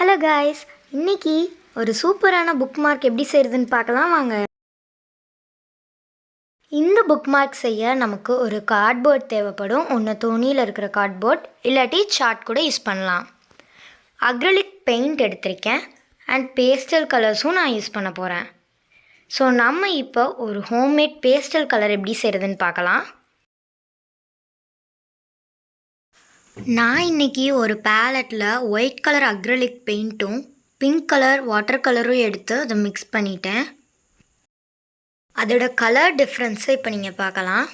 Hello guys, இன்னைக்கு ஒரு சூப்பரான புக் மார்க் எப்படி செய்கிறதுன்னு பார்க்கலாம் வாங்க. இந்த புக் மார்க் செய்ய நமக்கு ஒரு கார்ட்போர்ட் தேவைப்படும். ஒன்று துணியில் இருக்கிற கார்ட்போர்ட், இல்லாட்டி சார்ட் கூட யூஸ் பண்ணலாம். அக்ரிலிக் பெயிண்ட் எடுத்திருக்கேன் அண்ட் பேஸ்டல் கலர்ஸும் நான் யூஸ் பண்ண போகிறேன். ஸோ நம்ம இப்போ ஒரு ஹோம்மேட் பேஸ்டல் கலர் எப்படி செய்கிறதுன்னு பார்க்கலாம். நான் இன்றைக்கி ஒரு பேலட்டில் ஒயிட் கலர் அக்ரிலிக் பெயிண்ட்டும் பிங்க் கலர் வாட்டர் கலரும் எடுத்து அதை மிக்ஸ் பண்ணிட்டேன். அதோட கலர் டிஃப்ரென்ஸை இப்போ நீங்கள் பார்க்கலாம்.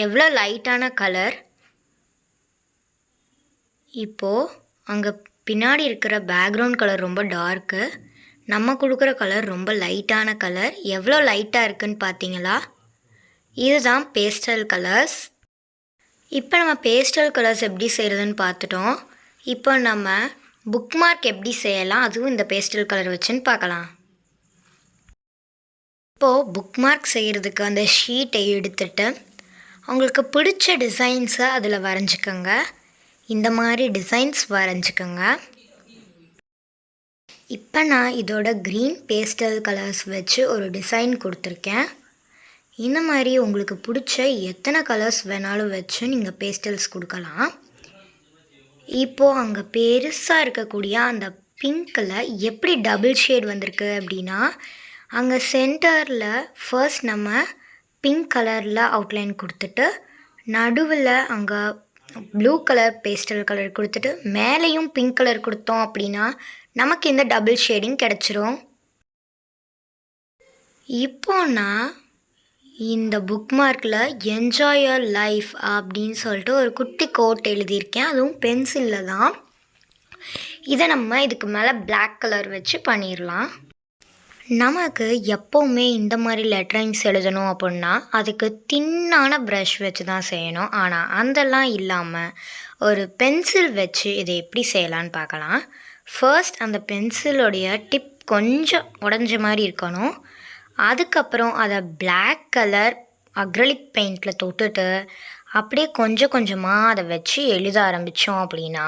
எவ்வளோ லைட்டான கலர். இப்போது அங்கே பின்னாடி இருக்கிற பேக்ரவுண்ட் கலர் ரொம்ப டார்க்கு, நம்ம கொடுக்குற கலர் ரொம்ப லைட்டான கலர். எவ்வளோ லைட்டாக இருக்குதுன்னு பார்த்தீங்களா? இதுதான் பேஸ்டல் கலர்ஸ். இப்போ நம்ம பேஸ்டல் கலர்ஸ் எப்படி செய்கிறதுன்னு பார்த்துட்டோம். இப்போ நம்ம புக் மார்க் எப்படி செய்யலாம், அதுவும் இந்த பேஸ்டல் கலர் வச்சுன்னு பார்க்கலாம். இப்போது புக் மார்க் செய்கிறதுக்கு அந்த ஷீட்டை எடுத்துகிட்டு உங்களுக்கு பிடிச்ச டிசைன்ஸை அதில் வரைஞ்சிக்கோங்க. இந்த மாதிரி டிசைன்ஸ் வரைஞ்சிக்கோங்க. இப்போ நான் இதோட க்ரீன் பேஸ்டல் கலர்ஸ் வச்சு ஒரு டிசைன் கொடுத்துருக்கேன். இந்த மாதிரி உங்களுக்கு பிடிச்ச எத்தனை கலர்ஸ் வேணாலும் வச்சு நீங்கள் பேஸ்டல்ஸ் கொடுக்கலாம். இப்போது அங்கே பெருசாக இருக்கக்கூடிய அந்த பிங்க்கில் எப்படி டபுள் ஷேட் வந்திருக்கு அப்படின்னா, அங்கே சென்டரில் ஃபர்ஸ்ட் நம்ம பிங்க் கலரில் அவுட்லைன் கொடுத்துட்டு நடுவில் அங்கே ப்ளூ கலர் பேஸ்டல் கலர் கொடுத்துட்டு மேலேயும் பிங்க் கலர் கொடுத்தோம் அப்படின்னா நமக்கு இந்த டபுள் ஷேடிங் கிடச்சிரும். இப்போ நான் இந்த புக் மார்க்கில் என்ஜாய் யுவர் லைஃப் அப்படின்னு சொல்லிட்டு ஒரு குட்டி கோட் எழுதியிருக்கேன். அதுவும் பென்சிலில் தான். இதை நம்ம இதுக்கு மேலே பிளாக் கலர் வச்சு பண்ணிடலாம். நமக்கு எப்போவுமே இந்த மாதிரி லெட்டரிங்ஸ் எழுதணும் அப்படின்னா அதுக்கு தின்னான ப்ரஷ் வச்சு தான் செய்யணும். ஆனால் அதெல்லாம் இல்லாமல் ஒரு பென்சில் வச்சு இதை எப்படி செய்யலான்னு பார்க்கலாம். ஃபர்ஸ்ட் அந்த பென்சிலோடைய டிப் கொஞ்சம் உடஞ்ச மாதிரி இருக்கணும். அதுக்கப்புறம் அதை பிளாக் கலர் அக்ரிலிக் பெயிண்டில் தொட்டுட்டு அப்படியே கொஞ்சம் கொஞ்சமாக அதை வச்சு எழுத ஆரம்பித்தோம் அப்படின்னா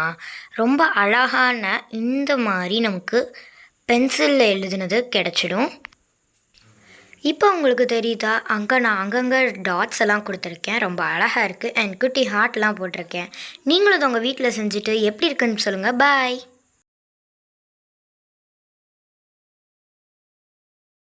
ரொம்ப அழகான இந்த மாதிரி நமக்கு பென்சிலில் எழுதுனது கிடச்சிடும். இப்போ உங்களுக்கு தெரியுதா, நான் அங்கங்கே டாட்ஸ் எல்லாம் கொடுத்துருக்கேன். ரொம்ப அழகாக இருக்குது. அண்ட் குட்டி ஹார்ட்லாம் போட்டிருக்கேன். நீங்களும் அதை உங்கள் வீட்டில் செஞ்சுட்டு எப்படி இருக்குன்னு சொல்லுங்கள். பாய்.